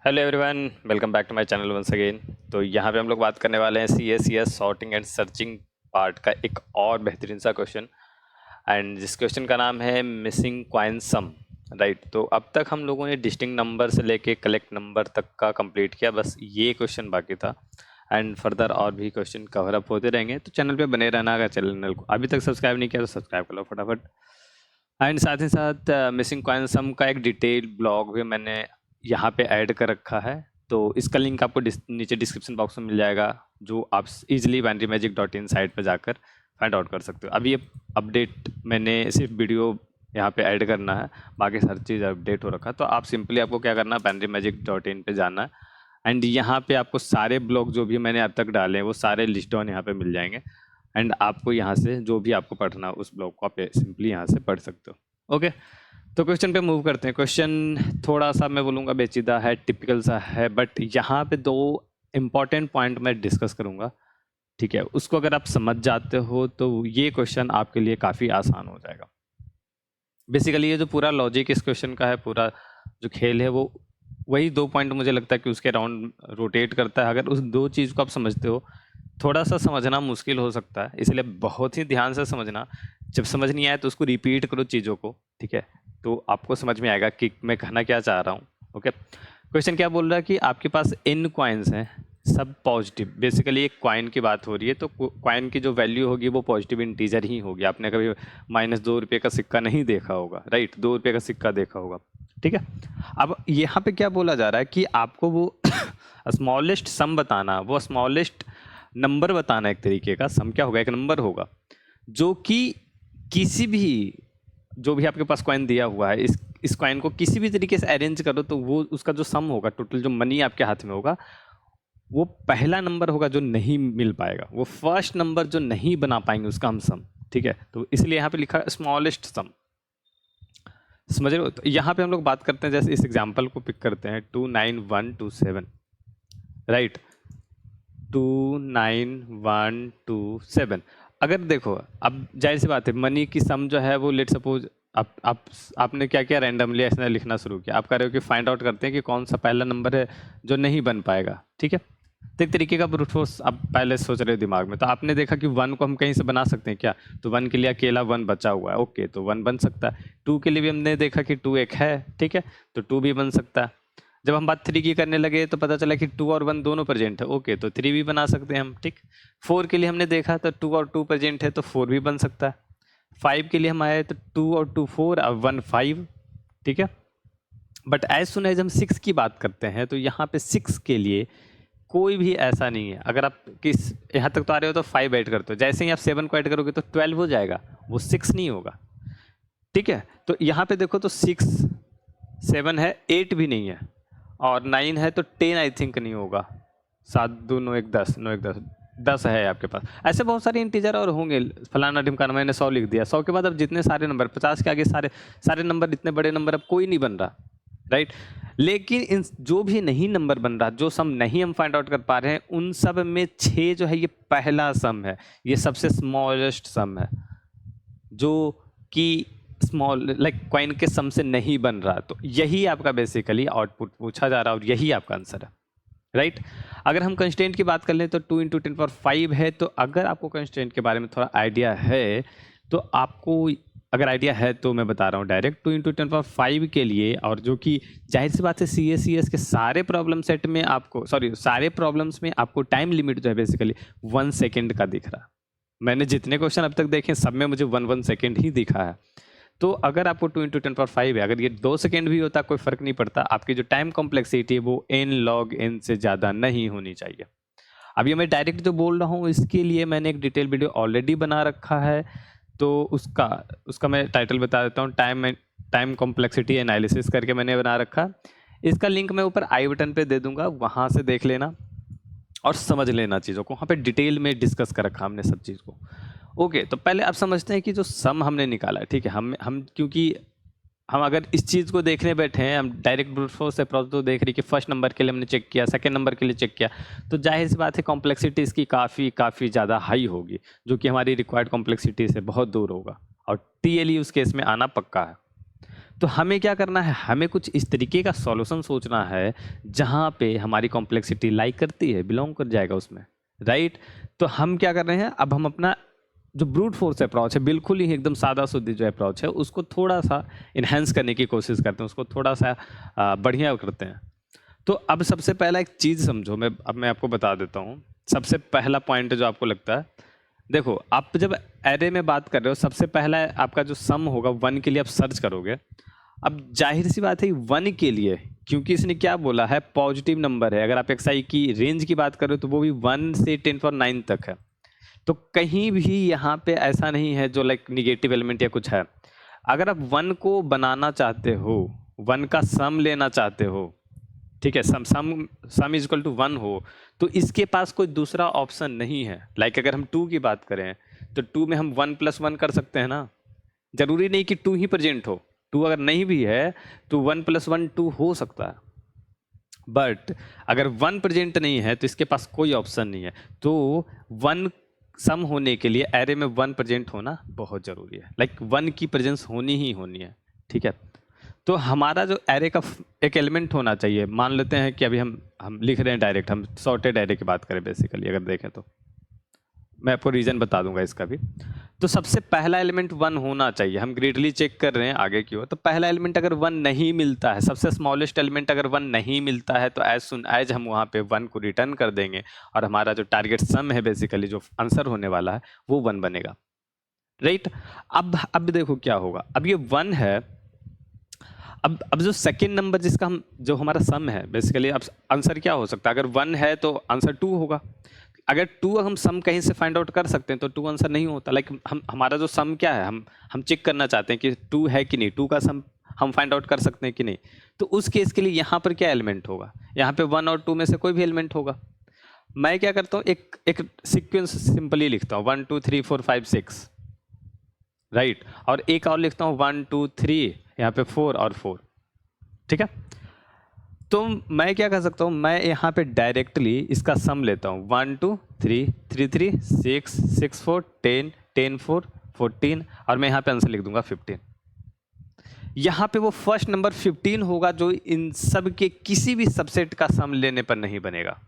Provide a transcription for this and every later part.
Hello everyone, welcome back to my channel once again. तो यहाँ पे हम लोग बात करने वाले हैं C S sorting and searching part का एक और बेहतरीन सा क्वेश्चन। एंड जिस क्वेश्चन का नाम है मिसिंग क्वाइन सम। राइट, तो अब तक हम लोगों ने डिस्टिंक्ट नंबर से लेके कलेक्ट नंबर तक का कंप्लीट किया, बस ये क्वेश्चन बाकी था। एंड फर्दर और भी क्वेश्चन कवर अप होते रहेंगे, तो चैनल पे बने रहना। अगर चैनल को अभी तक सब्सक्राइब नहीं किया तो सब्सक्राइब कर लो फटाफट। एंड साथ ही साथ मिसिंग कॉइन सम का एक डिटेल ब्लॉग भी मैंने यहाँ पे ऐड कर रखा है, तो इसका लिंक आपको नीचे डिस्क्रिप्शन बॉक्स में मिल जाएगा, जो आप इजीली bandymagic.in साइट पर जाकर फाइंड आउट कर सकते हो। अभी ये अपडेट मैंने सिर्फ वीडियो यहाँ पे ऐड करना है, बाकी हर चीज़ अपडेट हो रखा है। तो आप सिंपली आपको क्या करना है, bandymagic.in पे जाना है। एंड यहाँ पे आपको सारे ब्लॉग जो भी मैंने अब तक डाले हैं वो सारे लिस्ट डाउन यहाँ पे मिल जाएंगे। एंड आपको यहाँ से जो भी आपको पढ़ना है उस ब्लॉग को आप सिंपली यहाँ से पढ़ सकते हो। ओके, तो क्वेश्चन पे मूव करते हैं। क्वेश्चन थोड़ा सा मैं बोलूँगा पेचीदा है, टिपिकल सा है, बट यहाँ पे दो इम्पॉर्टेंट पॉइंट मैं डिस्कस करूँगा। ठीक है, उसको अगर आप समझ जाते हो तो ये क्वेश्चन आपके लिए काफ़ी आसान हो जाएगा। बेसिकली ये जो पूरा लॉजिक इस क्वेश्चन का है, पूरा जो खेल है, वो वही दो पॉइंट मुझे लगता है कि उसके अराउंड रोटेट करता है। अगर उस दो चीज़ को आप समझते हो, थोड़ा सा समझना मुश्किल हो सकता है, इसलिए बहुत ही ध्यान से समझना। जब समझ नहीं आए तो उसको रिपीट करो चीज़ों को, ठीक है, तो आपको समझ में आएगा कि मैं कहना क्या चाह रहा हूँ। ओके, क्वेश्चन क्या बोल रहा है कि आपके पास n कॉइन्स हैं, सब पॉजिटिव। बेसिकली एक कॉइन की बात हो रही है, तो कॉइन की जो वैल्यू होगी वो पॉजिटिव इंटीजर ही होगी। आपने कभी -2 रुपये का सिक्का नहीं देखा होगा, राइट, 2 रुपये का सिक्का देखा होगा, ठीक है। अब यहाँ पे क्या बोला जा रहा है कि आपको वो स्मॉलेस्ट सम बताना, वो स्मॉलेस्ट नंबर बताना। एक तरीके का सम क्या होगा, एक नंबर होगा जो कि किसी भी, जो भी आपके पास कॉइन दिया हुआ है, इस कॉइन को किसी भी तरीके से अरेंज करो तो वो उसका जो सम होगा, टोटल जो मनी आपके हाथ में होगा, वो पहला नंबर होगा जो नहीं मिल पाएगा, वो फर्स्ट नंबर जो नहीं बना पाएंगे उसका हम सम। ठीक है, तो इसलिए यहाँ पे लिखा स्मॉलेस्ट सम। समझ रहे हो? तो यहाँ पे हम लोग बात करते हैं, जैसे इस एग्जाम्पल को पिक करते हैं, 29127, राइट, 29127। अगर देखो, अब जाहिर सी बात है, मनी की सम जो है वो लेट सपोज आपने क्या किया, रैंडमली ऐसा लिखना शुरू किया। आप कह रहे हो कि फाइंड आउट करते हैं कि कौन सा पहला नंबर है जो नहीं बन पाएगा, ठीक है। तो एक तरीके का ब्रूट फोर्स आप पहले सोच रहे हो दिमाग में, तो आपने देखा कि 1 को हम कहीं से बना सकते हैं क्या, तो 1 के लिए अकेला 1 बचा हुआ है, ओके, तो 1 बन सकता है। 2 के लिए भी हमने देखा कि 2 एक है, ठीक है, तो 2 भी बन सकता है। जब हम बात 3 की करने लगे तो पता चला कि 2 और 1 दोनों प्रेजेंट है, ओके, तो 3 भी बना सकते हैं हम, ठीक। 4 के लिए हमने देखा तो 2 और 2 प्रेजेंट है, तो 4 भी बन सकता है। 5 के लिए हम आए तो 2 और 2 4, अब 1 5, ठीक है। बट एज सुन एज हम 6 की बात करते हैं, तो यहाँ पे 6 के लिए कोई भी ऐसा नहीं है। अगर आप किस यहाँ तक तो आ रहे हो तो 5 ऐड करते हो, जैसे ही आप 7 को ऐड करोगे तो 12 हो जाएगा, वो 6 नहीं होगा, ठीक है। तो यहाँ पे देखो तो 6 7 है, 8 भी नहीं है, और 9 है, तो 10 आई थिंक नहीं होगा। 7 2 9 1 10, 9 1 10, 10 है आपके पास। ऐसे बहुत सारे इंटीजर और होंगे, फलाना ढिमकाना, मैंने 100 लिख दिया। 100 के बाद अब जितने सारे नंबर, 50 के आगे सारे सारे नंबर, इतने बड़े नंबर अब कोई नहीं बन रहा, राइट। लेकिन इन जो भी नहीं नंबर बन रहा, जो सम नहीं हम फाइंड आउट कर पा रहे हैं, उन सब में 6 जो है ये पहला सम है, ये सबसे स्मॉलेस्ट सम है, जो कि स्मॉल लाइक कॉइन के सम से नहीं बन रहा। तो यही आपका बेसिकली आउटपुट पूछा जा रहा है और यही आपका आंसर है, राइट। अगर हम कंस्टेंट की बात कर लें तो 2 × 10⁵ है। तो अगर आपको कंस्टेंट के बारे में थोड़ा आइडिया है, तो आपको, अगर आइडिया है तो मैं बता रहा हूँ डायरेक्ट, 2 × 10⁵ के लिए, और जो कि जाहिर सी बात है सी एस के सारे प्रॉब्लम सेट में आपको, सॉरी, सारे प्रॉब्लम्स में आपको टाइम लिमिट जो है बेसिकली 1 सेकेंड का दिख रहा है। मैंने जितने क्वेश्चन अब तक देखे सब में मुझे 1 सेकेंड ही दिखा है। तो अगर आपको 2 × 10⁵ है, अगर ये 2 सेकेंड भी होता कोई फ़र्क नहीं पड़ता, आपकी जो टाइम कॉम्प्लेक्सिटी है वो n log n से ज़्यादा नहीं होनी चाहिए। अब ये मैं डायरेक्ट जो बोल रहा हूँ, इसके लिए मैंने एक डिटेल वीडियो ऑलरेडी बना रखा है, तो उसका मैं टाइटल बता देता हूँ, टाइम कॉम्प्लेक्सिटी एनालिसिस करके मैंने बना रखा। इसका लिंक मैं ऊपर आई बटन पे दे दूंगा, वहाँ से देख लेना और समझ लेना चीज़ों को। वहाँ पे डिटेल में डिस्कस कर रखा हमने सब चीज़ को। ओके, तो पहले आप समझते हैं कि जो सम हमने निकाला है, ठीक है, हम क्योंकि हम अगर इस चीज़ को देखने बैठे हैं, हम डायरेक्ट ब्रूट फोर्स अप्रोच तो देख रही कि फर्स्ट नंबर के लिए हमने चेक किया, सेकंड नंबर के लिए चेक किया, तो जाहिर सी बात है कॉम्प्लेक्सिटी इसकी काफ़ी ज़्यादा हाई होगी, जो कि हमारी रिक्वायर्ड कॉम्प्लेक्सिटी से बहुत दूर होगा, और टीएलई उस केस में आना पक्का है। तो हमें क्या करना है, हमें कुछ इस तरीके का सॉल्यूशन सोचना है जहाँ पे हमारी कॉम्प्लेक्सिटी लाइक करती है, बिलोंग कर जाएगा उसमें, राइट। तो हम क्या कर रहे हैं, अब हम अपना जो ब्रूट फोर्स अप्रोच है, बिल्कुल ही एकदम सादा सुधी जो अप्रोच है, उसको थोड़ा सा इन्हेंस करने की कोशिश करते हैं, उसको थोड़ा सा बढ़िया करते हैं। तो अब सबसे पहला एक चीज़ समझो, मैं आपको बता देता हूँ। सबसे पहला पॉइंट जो आपको लगता है, देखो आप जब एरे में बात कर रहे हो, सबसे पहला आपका जो सम होगा 1 के लिए आप सर्च करोगे। अब जाहिर सी बात है 1 के लिए, क्योंकि इसने क्या बोला है, पॉजिटिव नंबर है। अगर आप एक्सआई की रेंज की बात करो तो वो भी 1 से 10⁹ तक है। तो कहीं भी यहाँ पे ऐसा नहीं है जो लाइक निगेटिव एलिमेंट या कुछ है। अगर आप 1 को बनाना चाहते हो, 1 का सम लेना चाहते हो, ठीक है, सम इज इक्वल टू 1 हो, तो इसके पास कोई दूसरा ऑप्शन नहीं है। लाइक अगर हम 2 की बात करें तो 2 में हम 1 + 1 कर सकते हैं ना। जरूरी नहीं कि 2 ही प्रेजेंट हो, 2 अगर नहीं भी है तो 1 + 1 2 हो सकता है। बट अगर 1 प्रेजेंट नहीं है तो इसके पास कोई ऑप्शन नहीं है। तो 1 सम होने के लिए एरे में 1 प्रेजेंट होना बहुत जरूरी है, लाइक 1 की प्रेजेंस होनी ही होनी है, ठीक है। तो हमारा जो एरे का एक एलिमेंट होना चाहिए, मान लेते हैं कि अभी हम लिख रहे हैं डायरेक्ट, हम सॉर्टेड एरे की बात करें बेसिकली अगर देखें तो, मैं आपको रीजन बता दूंगा इसका भी। तो सबसे पहला एलिमेंट 1 होना चाहिए। हम ग्रेडली चेक कर रहे हैं आगे की ओर, तो पहला एलिमेंट अगर 1 नहीं मिलता है, सबसे स्मॉलेस्ट एलिमेंट अगर 1 नहीं मिलता है, तो एज सुन एज हम वहाँ पे 1 को रिटर्न कर देंगे और हमारा जो टारगेट सम है बेसिकली जो आंसर होने वाला है वो 1 बनेगा, राइट। अब देखो क्या होगा, अब ये 1 है। अब जो सेकेंड नंबर जिसका हम जो हमारा सम है बेसिकली, अब आंसर क्या हो सकता है, अगर 1 है तो आंसर 2 होगा। अगर 2 हम सम कहीं से फाइंड आउट कर सकते हैं तो 2 आंसर नहीं होता। लाइक हमारा जो सम क्या है, हम चेक करना चाहते हैं कि 2 है कि नहीं, 2 का सम हम फाइंड आउट कर सकते हैं कि नहीं। तो उस केस के लिए यहाँ पर क्या एलिमेंट होगा, यहाँ पे 1 और 2 में से कोई भी एलिमेंट होगा। मैं क्या करता हूँ, एक सीक्वेंस सिंपली लिखता हूँ 1 2 3 4 5 6, राइट। और एक और लिखता हूँ 1 2 3, यहाँ पे 4 और 4, ठीक है। तो मैं क्या कर सकता हूँ, मैं यहाँ पे डायरेक्टली इसका सम लेता हूँ 1 2 3 3 3 6 6 4 10 10 4 14, और मैं यहाँ पे आंसर लिख दूंगा 15। यहाँ पे वो फर्स्ट नंबर 15 होगा जो इन सब के किसी भी सबसेट का सम लेने पर नहीं बनेगा।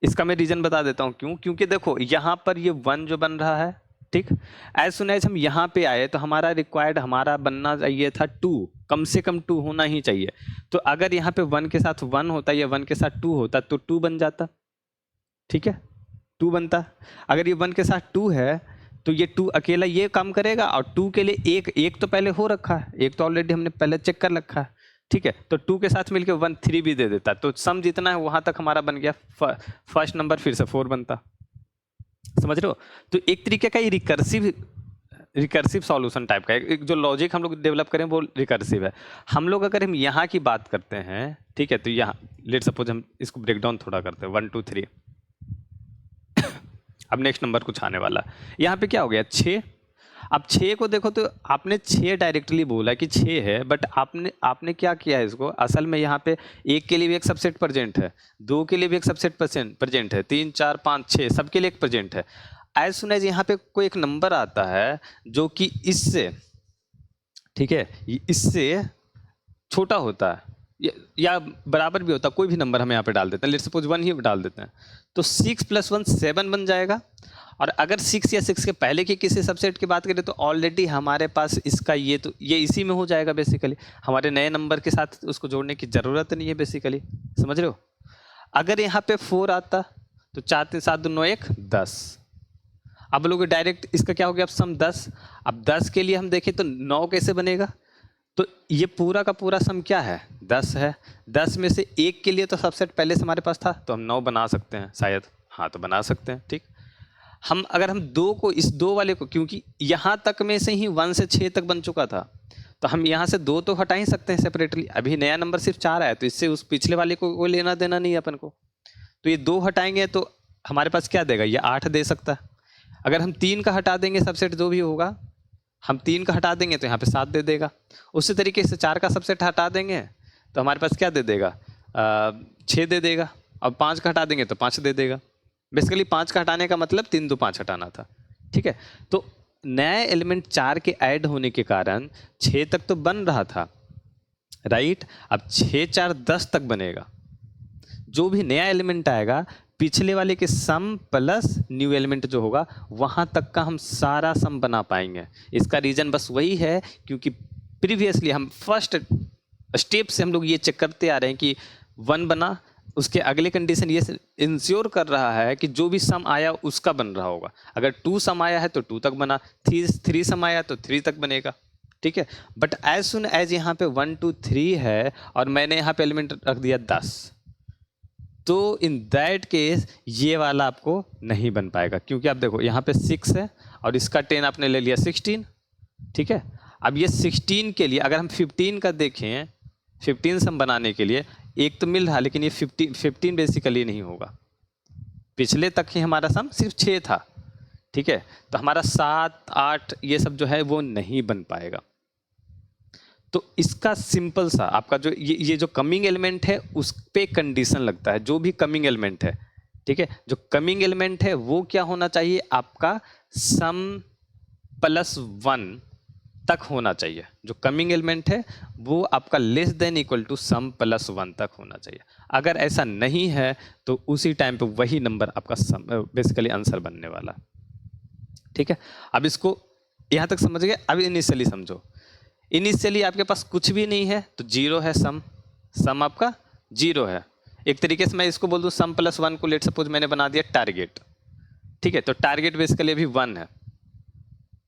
इसका मैं रीजन बता देता हूँ क्यों। क्योंकि देखो यहाँ पर ये 1 जो बन रहा है, ठीक, एज सुन एज हम यहाँ पे आए तो हमारा रिक्वायर्ड हमारा बनना चाहिए था 2, कम से कम 2 होना ही चाहिए। तो अगर यहाँ पे 1 के साथ 1 होता या 1 के साथ 2 होता तो 2 बन जाता, ठीक है, 2 बनता। अगर ये 1 के साथ 2 है तो ये 2 अकेला ये काम करेगा, और 2 के लिए एक तो पहले हो रखा है, एक तो ऑलरेडी हमने पहले चेक कर रखा है, ठीक है। तो 2 के साथ मिलकर 1 3 भी दे देता, तो सम जितना है वहां तक हमारा बन गया, फर्स्ट नंबर फिर से 4 बनता। समझ रहे हो। तो एक तरीके का ये रिकर्सिव सॉल्यूशन टाइप का एक जो लॉजिक हम लोग डेवलप करें वो रिकर्सिव है। हम लोग अगर हम यहाँ की बात करते हैं, ठीक है, तो यहाँ लेट सपोज हम इसको ब्रेक डाउन थोड़ा करते हैं 1 2 3। अब नेक्स्ट नंबर कुछ आने वाला, यहाँ पे क्या हो गया 6। अब 6 को देखो तो आपने 6 डायरेक्टली बोला कि 6 है, बट आपने क्या किया है इसको, असल में यहाँ पे 1 के लिए भी एक सबसेट प्रेजेंट है, 2 के लिए भी एक सबसेट प्रेजेंट है, 3 4 5 6 सबके लिए एक प्रेजेंट है। एज सुन एज यहाँ पे कोई एक नंबर आता है जो कि इससे, ठीक है, इससे छोटा होता है या बराबर भी होता है, कोई भी नंबर हम यहाँ पे डाल देते हैं, लेट्स सपोज 1 ही डाल देते हैं, तो 6 + 1 7 बन जाएगा। और अगर 6 या 6 के पहले के किसी सबसेट की बात करें तो ऑलरेडी हमारे पास इसका ये इसी में हो जाएगा बेसिकली, हमारे नए नंबर के साथ उसको जोड़ने की ज़रूरत नहीं है बेसिकली, समझ रहे हो। अगर यहाँ पे 4 आता तो 4 3 7 2 9 1 10। अब लोग डायरेक्ट इसका क्या हो गया, अब सम 10। अब 10 के लिए हम देखें तो 9 कैसे बनेगा, तो ये पूरा का पूरा सम क्या है 10 है। 10 में से 1 के लिए तो सबसेट पहले से हमारे पास था, तो हम 9 बना सकते हैं शायद, हाँ तो बना सकते हैं, ठीक। अगर हम 2 को, इस 2 वाले को, क्योंकि यहाँ तक में से ही 1 से 6 तक बन चुका था, तो हम यहाँ से 2 तो हटा ही सकते हैं सेपरेटली। अभी नया नंबर सिर्फ 4 आया, तो इससे उस पिछले वाले को कोई लेना देना नहीं है अपन को, तो ये 2 हटाएंगे तो हमारे पास क्या देगा, ये 8 दे सकता है। अगर हम 3 का हटा देंगे सबसेट जो भी होगा, हम 3 का हटा देंगे तो यहाँ पे 7 दे देगा। उसी तरीके से 4 का सबसेट हटा देंगे तो हमारे पास क्या दे देगा, 6 दे देगा। और 5 का हटा देंगे तो 5 दे देगा। बेसिकली 5 का हटाने का मतलब 3 2 5 हटाना था, ठीक है। तो नया एलिमेंट 4 के ऐड होने के कारण 6 तक तो बन रहा था, राइट। अब 6 4 10 तक बनेगा। जो भी नया एलिमेंट आएगा पिछले वाले के सम प्लस न्यू एलिमेंट जो होगा वहाँ तक का हम सारा सम बना पाएंगे। इसका रीज़न बस वही है क्योंकि प्रीवियसली हम फर्स्ट स्टेप से हम लोग ये चेक करते आ रहे हैं कि 1 बना, उसके अगले कंडीशन ये इंश्योर कर रहा है कि जो भी सम आया उसका बन रहा होगा। अगर 2 सम आया है तो 2 तक बना, 3 सम आया तो 3 तक बनेगा, ठीक है। बट एज सुन एज यहाँ पे 1 2 3 है और मैंने यहाँ पे एलिमेंट रख दिया 10, तो इन दैट केस ये वाला आपको नहीं बन पाएगा क्योंकि आप देखो यहाँ पे 6 है और इसका 10 आपने ले लिया 16, ठीक है। अब ये 16 के लिए अगर हम 15 का देखें, 15 सम बनाने के लिए एक तो मिल रहा लेकिन ये 15 बेसिकली नहीं होगा। पिछले तक ही हमारा सम सिर्फ 6 था, ठीक है। तो हमारा 7 8 ये सब जो है वो नहीं बन पाएगा। तो इसका सिंपल सा आपका जो ये जो कमिंग एलिमेंट है उस पे कंडीशन लगता है। जो भी कमिंग एलिमेंट है, ठीक है, जो कमिंग एलिमेंट है वो क्या होना चाहिए, आपका सम प्लस 1 तक होना चाहिए। जो कमिंग एलिमेंट है वो आपका less than equal to sum plus 1 तक होना चाहिए। अगर ऐसा नहीं है तो उसी टाइम पे वही नंबर आपका सम बेसिकली आंसर बनने वाला, ठीक है। अब इसको यहाँ तक समझ गए। अब इनिशियली समझो, इनिशियली आपके पास कुछ भी नहीं है तो 0 है सम आपका 0 है। एक तरीके से मैं इसको बोल दूँ सम प्लस 1 को लेट सपोज मैंने बना दिया टारगेट, ठीक है। तो टारगेट बेसिकली अभी 1 है,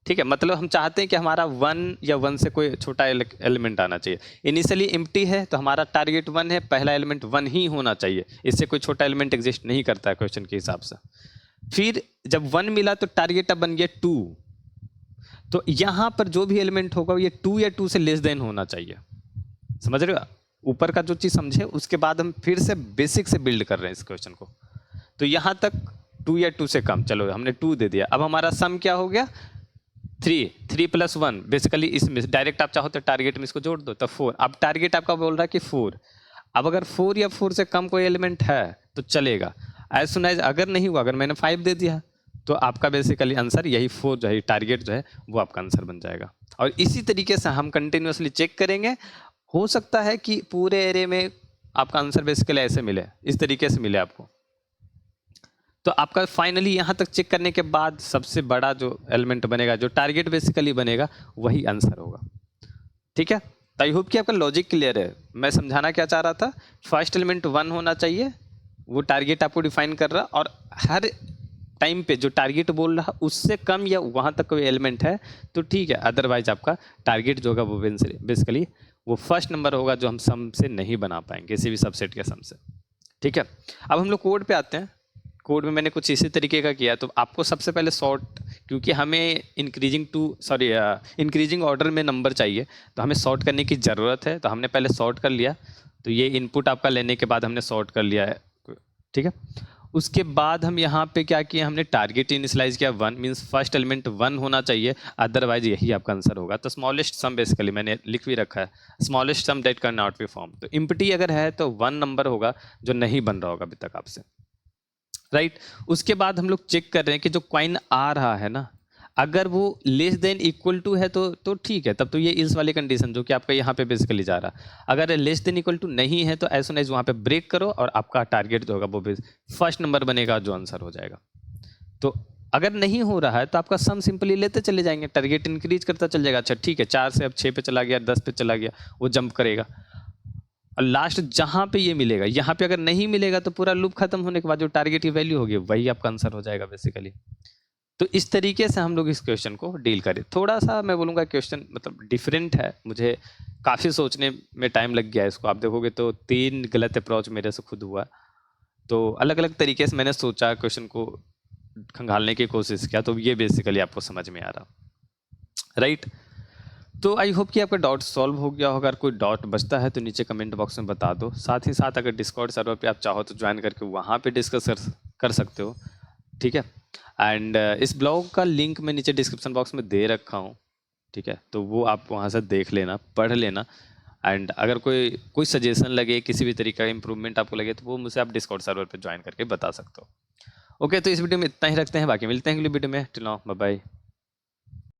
ठीक है। मतलब हम चाहते हैं कि हमारा 1 या 1 से कोई छोटा एलिमेंट आना चाहिए। इनिशियली एम्प्टी है तो हमारा टारगेट 1 है, पहला एलिमेंट 1 ही होना चाहिए, इससे कोई छोटा एलिमेंट एग्जिस्ट नहीं करता है क्वेश्चन के हिसाब से। फिर जब 1 मिला तो टारगेट अब बन गया 2, तो यहाँ पर जो भी एलिमेंट होगा ये 2 या 2 से लेस देन होना चाहिए। समझ रहे हो, ऊपर का जो चीज़ समझे उसके बाद हम फिर से बेसिक से बिल्ड कर रहे हैं इस क्वेश्चन को। तो यहाँ तक 2 या 2 से कम, चलो हमने 2 दे दिया। अब हमारा सम क्या हो गया 3 प्लस 1, बेसिकली इसमें डायरेक्ट आप चाहो तो टारगेट में इसको जोड़ दो तो 4। अब टारगेट आपका बोल रहा है कि 4। अब अगर 4 या 4 से कम कोई एलिमेंट है तो चलेगा। एज सुन एज अगर नहीं हुआ, अगर मैंने 5 दे दिया तो आपका बेसिकली आंसर यही 4 जो है टारगेट जो है वो आपका आंसर बन जाएगा। और इसी तरीके से हम कंटिन्यूसली चेक करेंगे। हो सकता है कि पूरे एरे में आपका आंसर बेसिकली ऐसे मिले, इस तरीके से मिले आपको। तो आपका फाइनली यहाँ तक चेक करने के बाद सबसे बड़ा जो एलिमेंट बनेगा, जो टारगेट बेसिकली बनेगा, वही आंसर होगा, ठीक है। तो आई होप कि आपका लॉजिक क्लियर है। मैं समझाना क्या चाह रहा था, फर्स्ट एलिमेंट 1 होना चाहिए, वो टारगेट आपको डिफाइन कर रहा, और हर टाइम पे जो टारगेट बोल रहा उससे कम या वहाँ तक कोई एलिमेंट है तो ठीक है, अदरवाइज आपका टारगेट जो होगा वो बेसिकली वो फर्स्ट नंबर होगा जो हम सम से नहीं बना पाएंगे, किसी भी सबसेट के सम से, ठीक है। अब हम लोग कोड पे आते हैं। कोड में मैंने कुछ इसी तरीके का किया। तो आपको सबसे पहले सॉर्ट, क्योंकि हमें इंक्रीजिंग ऑर्डर में नंबर चाहिए तो हमें सॉर्ट करने की ज़रूरत है। तो हमने पहले सॉर्ट कर लिया। तो ये इनपुट आपका लेने के बाद हमने सॉर्ट कर लिया है, ठीक है। उसके बाद हम यहाँ पे क्या किया, हमने टारगेट इनिशियलाइज किया 1, मीन्स फर्स्ट एलिमेंट 1 होना चाहिए, अदरवाइज यही आपका आंसर होगा। तो स्मॉलेस्ट सम बेसिकली मैंने लिख भी रखा है, smallest sum that can not be form. तो एम्प्टी अगर है तो 1 नंबर होगा जो नहीं बन रहा होगा अभी तक आपसे, राइट। उसके बाद हम लोग चेक कर रहे हैं कि जो कॉइन आ रहा है ना, अगर वो लेस देन इक्वल टू है तो ठीक है, तब तो ये इस वाली कंडीशन जो कि आपका यहाँ पे बेसिकली जा रहा है। अगर लेस देन इक्वल टू नहीं है तो एज सुन एज वहाँ पे ब्रेक करो और आपका टारगेट जो होगा वो फर्स्ट नंबर बनेगा जो आंसर हो जाएगा। तो अगर नहीं हो रहा है तो आपका सम सिंपली लेते चले जाएंगे, टारगेट इंक्रीज करता चल जाएगा। अच्छा ठीक है, 4 से अब 6 पे चला गया, 10 पे चला गया, वो जंप करेगा और लास्ट जहाँ पे ये मिलेगा, यहाँ पे अगर नहीं मिलेगा तो पूरा लूप खत्म होने के बाद जो टारगेट की वैल्यू होगी वही आपका आंसर हो जाएगा बेसिकली। तो इस तरीके से हम लोग इस क्वेश्चन को डील करें। थोड़ा सा मैं बोलूँगा क्वेश्चन मतलब डिफरेंट है, मुझे काफ़ी सोचने में टाइम लग गया इसको। आप देखोगे तो 3 गलत अप्रोच मेरे से खुद हुआ। तो अलग अलग तरीके से मैंने सोचा, क्वेश्चन को खंगालने की कोशिश किया, तो ये बेसिकली आपको समझ में आ रहा, राइट। तो आई होप कि आपका डाउट सॉल्व हो गया होगा। अगर कोई डाउट बचता है तो नीचे कमेंट बॉक्स में बता दो। साथ ही साथ अगर डिस्कॉर्ड सर्वर पे आप चाहो तो ज्वाइन करके वहाँ पे डिस्कस कर सकते हो, ठीक है। एंड इस ब्लॉग का लिंक मैं नीचे डिस्क्रिप्शन बॉक्स में दे रखा हूँ, ठीक है। तो वो आप वहाँ से देख लेना, पढ़ लेना। एंड अगर कोई सजेशन लगे, किसी भी तरीके का इंप्रूवमेंट आपको लगे तो वो मुझे आप डिस्कॉर्ड सर्वर पे ज्वाइन करके बता सकते हो। ओके, तो इस वीडियो में इतना ही रखते हैं, बाकी मिलते हैं अगली वीडियो में। Till now bye bye.